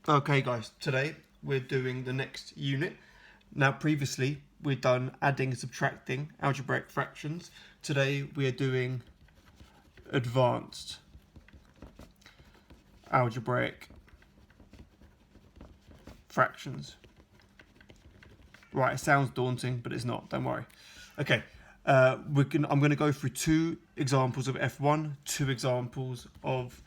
Okay guys, today we're doing the next unit. Now previously we've done adding and subtracting algebraic fractions. Today we are doing advanced algebraic fractions. Right, it sounds daunting, but it's not, don't worry. Okay, I'm going to go through two examples of F1, two examples of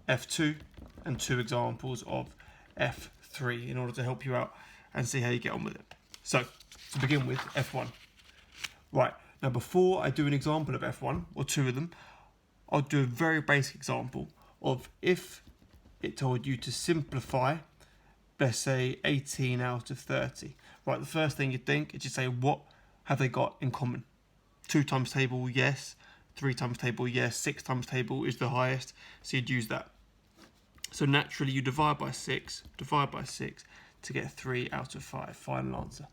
F2, and two examples of F3 in order to help you out and see how you get on with it. So, to begin with, F1. Right, now before I do an example of F1, or two of them, I'll do a very basic example of if it told you to simplify, let's say 18 out of 30. Right, the first thing you'd think is just say, what have they got in common? 2 times table, yes. 3 times table, yes. 6 times table is the highest, so you'd use that. So naturally you divide by 6 to get 3 out of 5, final answer.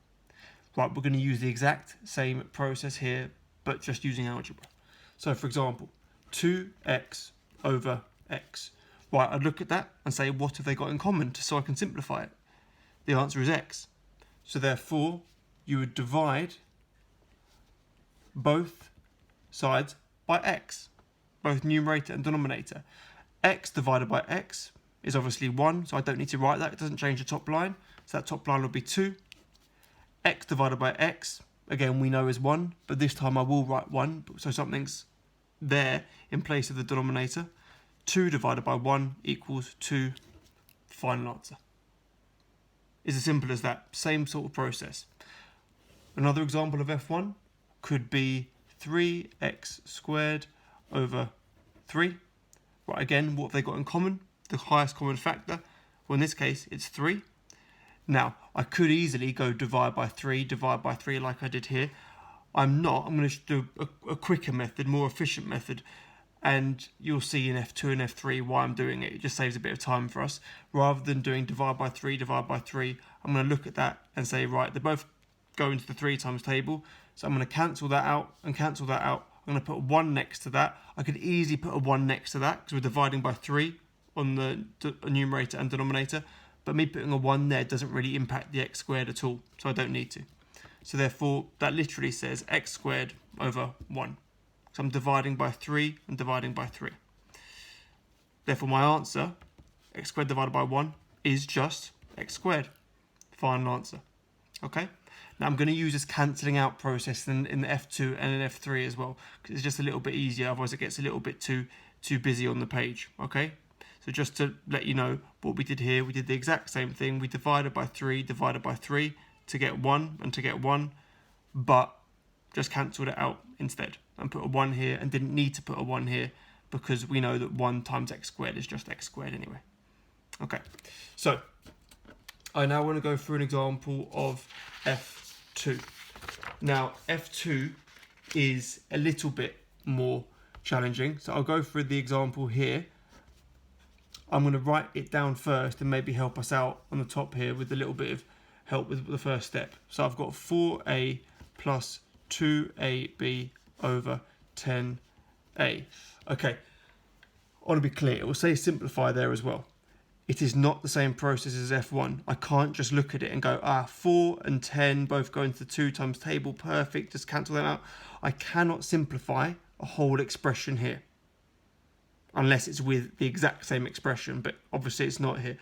Right, we're going to use the exact same process here, but just using algebra. So for example, 2x over x. Right, I'd look at that and say, what have they got in common, so I can simplify it? The answer is x. So therefore, you would divide both sides by x, both numerator and denominator. X divided by x is obviously 1, so I don't need to write that. It doesn't change the top line. So that top line will be 2. X divided by x, again, we know is 1, but this time I will write 1, so something's there in place of the denominator. 2 divided by 1 equals 2, final answer. It's as simple as that, same sort of process. Another example of F1 could be 3x squared over 3. Right, again, what have they got in common? The highest common factor. Well, in this case, it's 3. Now, I could easily go divide by 3 like I did here. I'm not. I'm going to do a quicker method, more efficient method, and you'll see in F2 and F3 why I'm doing it. It just saves a bit of time for us. Rather than doing divide by 3, I'm going to look at that and say, right, they both go into the 3 times table, so I'm going to cancel that out and cancel that out. I'm going to put 1 next to that. I could easily put a 1 next to that because we're dividing by 3 on the numerator and denominator, but me putting a 1 there doesn't really impact the x squared at all, so I don't need to. So therefore, that literally says x squared over 1. So I'm dividing by 3 and dividing by 3. Therefore, my answer, x squared divided by 1, is just x squared. Final answer. Okay? Now I'm going to use this cancelling out process in the F2 and in F3 as well, because it's just a little bit easier, otherwise it gets a little bit too busy on the page. Okay? So just to let you know what we did here, we did the exact same thing. We divided by 3 to get 1 and to get 1, but just cancelled it out instead and put a 1 here and didn't need to put a 1 here because we know that 1 times x squared is just x squared anyway. Okay, so I now want to go through an example of F2. Now F2 is a little bit more challenging, so I'll go through the example here. I'm going to write it down first and maybe help us out on the top here with a little bit of help with the first step. So I've got 4a plus 2ab over 10a. Okay, I want to be clear, it will say simplify there as well. It is not the same process as F1. I can't just look at it and go, 4 and 10 both go into the 2 times table, perfect, just cancel them out. I cannot simplify a whole expression here, unless it's with the exact same expression, but obviously it's not here.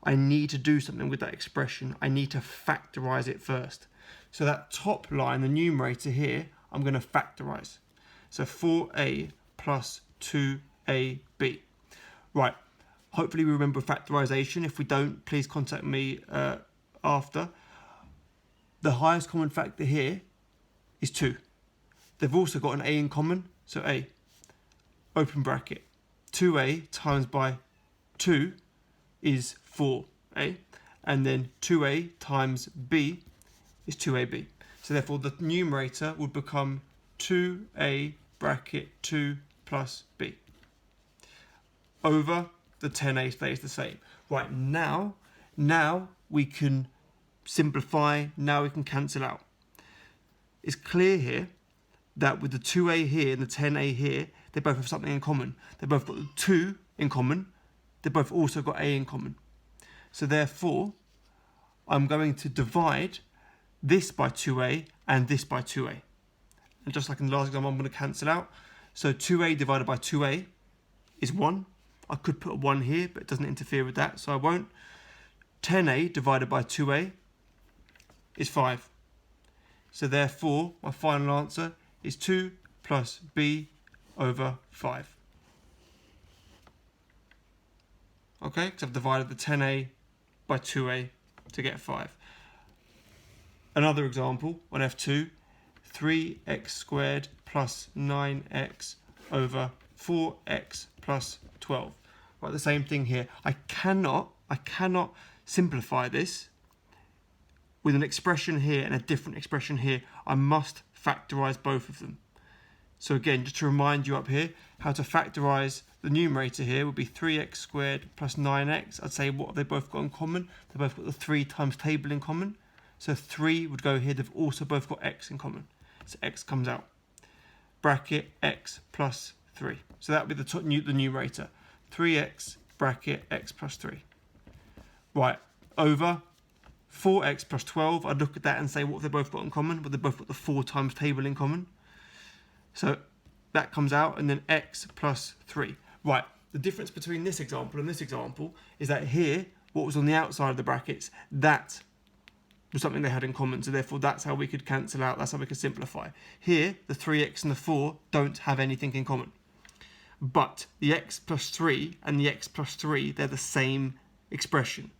I need to do something with that expression. I need to factorize it first. So that top line, the numerator here, I'm going to factorize. So 4a plus 2ab. Right, hopefully we remember factorization. If we don't, please contact me after. The highest common factor here is 2. They've also got an a in common, so a, open bracket. 2a times by 2 is 4a, and then 2a times b is 2ab. So therefore the numerator would become 2a bracket 2 plus b. Over the 10a stays the same. Right, now we can simplify, now we can cancel out. It's clear here that with the 2a here and the 10a here, they both have something in common. They both got the 2 in common. They both also got a in common. So therefore, I'm going to divide this by 2a and this by 2a. And just like in the last example, I'm going to cancel out. So 2a divided by 2a is 1. I could put a 1 here, but it doesn't interfere with that, so I won't. 10a divided by 2a is 5. So therefore, my final answer is 2 plus b over 5. Okay, because I've divided the 10a by 2a to get 5. Another example on F2, 3x squared plus 9x over 4x plus 12. Right, the same thing here. I cannot simplify this with an expression here and a different expression here. I must factorise both of them. So again, just to remind you up here, how to factorise the numerator here would be 3x squared plus 9x. I'd say what have they both got in common? They've both got the 3 times table in common. So 3 would go here. They've also both got x in common. So x comes out. Bracket x plus 3. So that would be the numerator. 3x bracket x plus 3. Right, over 4x plus 12. I'd look at that and say what have they both got in common? Well, they've both got the 4 times table in common. So that comes out, and then x plus 3. Right, the difference between this example and this example is that here, what was on the outside of the brackets, that was something they had in common. So therefore, that's how we could cancel out. That's how we could simplify. Here, the 3x and the 4 don't have anything in common. But the x plus 3 and the x plus 3, they're the same expression.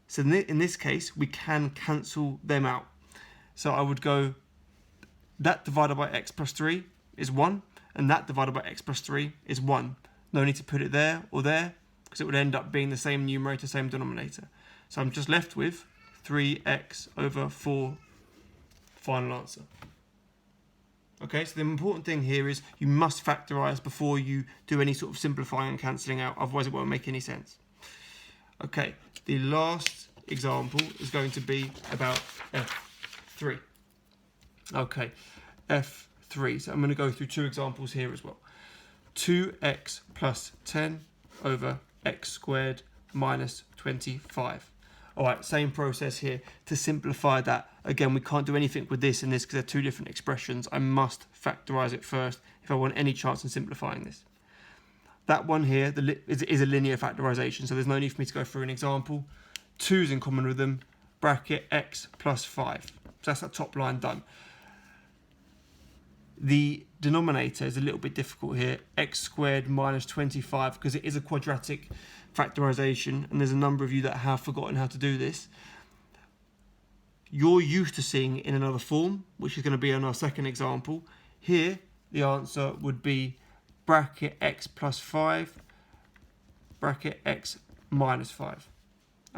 So in this case, we can cancel them out. So I would go, that divided by x plus 3 is 1, and that divided by x plus 3 is 1. No need to put it there or there, because it would end up being the same numerator, same denominator. So I'm just left with 3x over 4, final answer. Okay, so the important thing here is you must factorise before you do any sort of simplifying and cancelling out, otherwise it won't make any sense. Okay, the last example is going to be about F3. Okay, F3, so I'm going to go through 2 examples here as well. 2x plus 10 over x squared minus 25. Alright, same process here. To simplify that, again, we can't do anything with this and this because they're 2 different expressions. I must factorise it first if I want any chance in simplifying this. That one here is a linear factorisation, so there's no need for me to go through an example. 2's in common with them, bracket x plus 5. So that's that top line done. The denominator is a little bit difficult here, x squared minus 25, because it is a quadratic factorisation, and there's a number of you that have forgotten how to do this. You're used to seeing it in another form, which is going to be on our second example. Here, the answer would be bracket x plus 5, bracket x minus 5.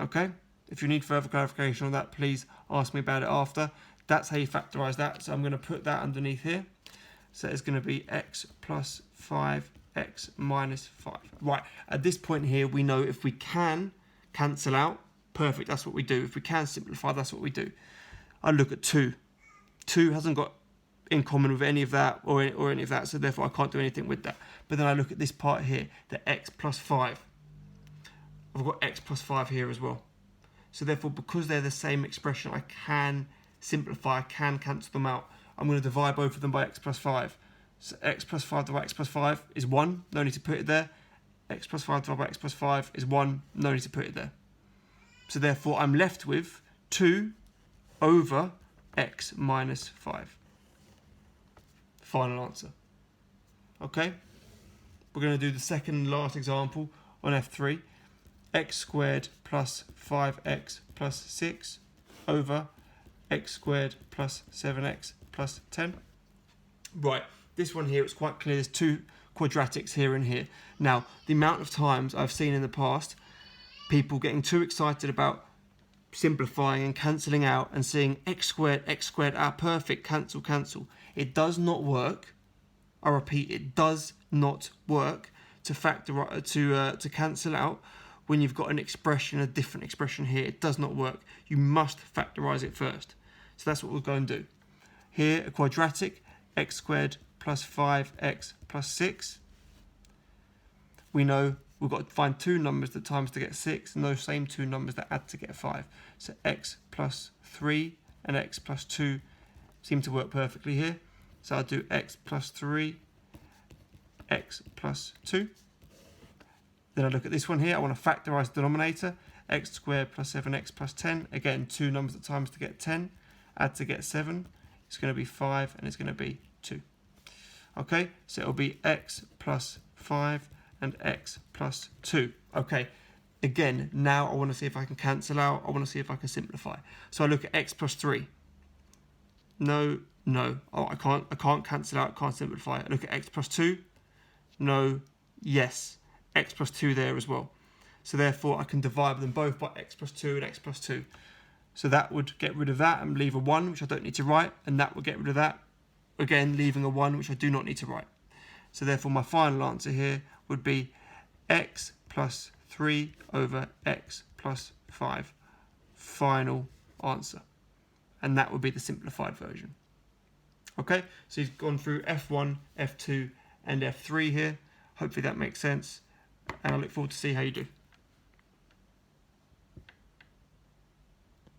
Okay? If you need further clarification on that, please ask me about it after. That's how you factorise that, so I'm going to put that underneath here. So it's going to be x plus 5, x minus 5. Right, at this point here, we know if we can cancel out, perfect, that's what we do. If we can simplify, that's what we do. I look at 2. 2 hasn't got in common with any of that or any of that, so therefore I can't do anything with that. But then I look at this part here, the x plus 5. I've got x plus 5 here as well. So therefore, because they're the same expression, I can simplify, I can cancel them out. I'm going to divide both of them by x plus 5. So x plus 5 divided by x plus 5 is 1, no need to put it there. X plus 5 divided by x plus 5 is 1, no need to put it there. So therefore I'm left with 2 over x minus 5. Final answer. Okay, we're going to do the second and last example on F3. X squared plus 5x plus 6 over x squared plus 7x plus 10. Right, this one here, it's quite clear. There's 2 quadratics here and here. Now, the amount of times I've seen in the past people getting too excited about simplifying and cancelling out and seeing x squared, perfect, cancel, cancel. It does not work. I repeat, it does not work to cancel out when you've got an expression, a different expression here. It does not work. You must factorise it first. So that's what we'll go and do. Here, a quadratic, x squared plus 5x plus 6. We know we've got to find two numbers that times to get 6, and those same two numbers that add to get 5. So x plus 3 and x plus 2 seem to work perfectly here. So I'll do x plus 3, x plus 2. Then I look at this one here. I want to factorise the denominator. X squared plus 7x plus 10. Again, two numbers that times to get 10. Add to get 7. It's going to be 5 and it's going to be 2. Okay, so it'll be x plus 5 and x plus 2. Okay, again, now I want to see if I can cancel out. I want to see if I can simplify. So I look at x plus 3. No. Oh, I can't cancel out, can't simplify. I look at x plus 2. No. Yes. X plus 2 there as well. So therefore I can divide them both by x plus 2 and x plus 2. So that would get rid of that and leave a 1, which I don't need to write, and that would get rid of that, again leaving a 1, which I do not need to write. So therefore my final answer here would be x plus 3 over x plus 5. Final answer. And that would be the simplified version. Okay, so you've gone through F1, F2 and F3 here. Hopefully that makes sense, and I look forward to see how you do.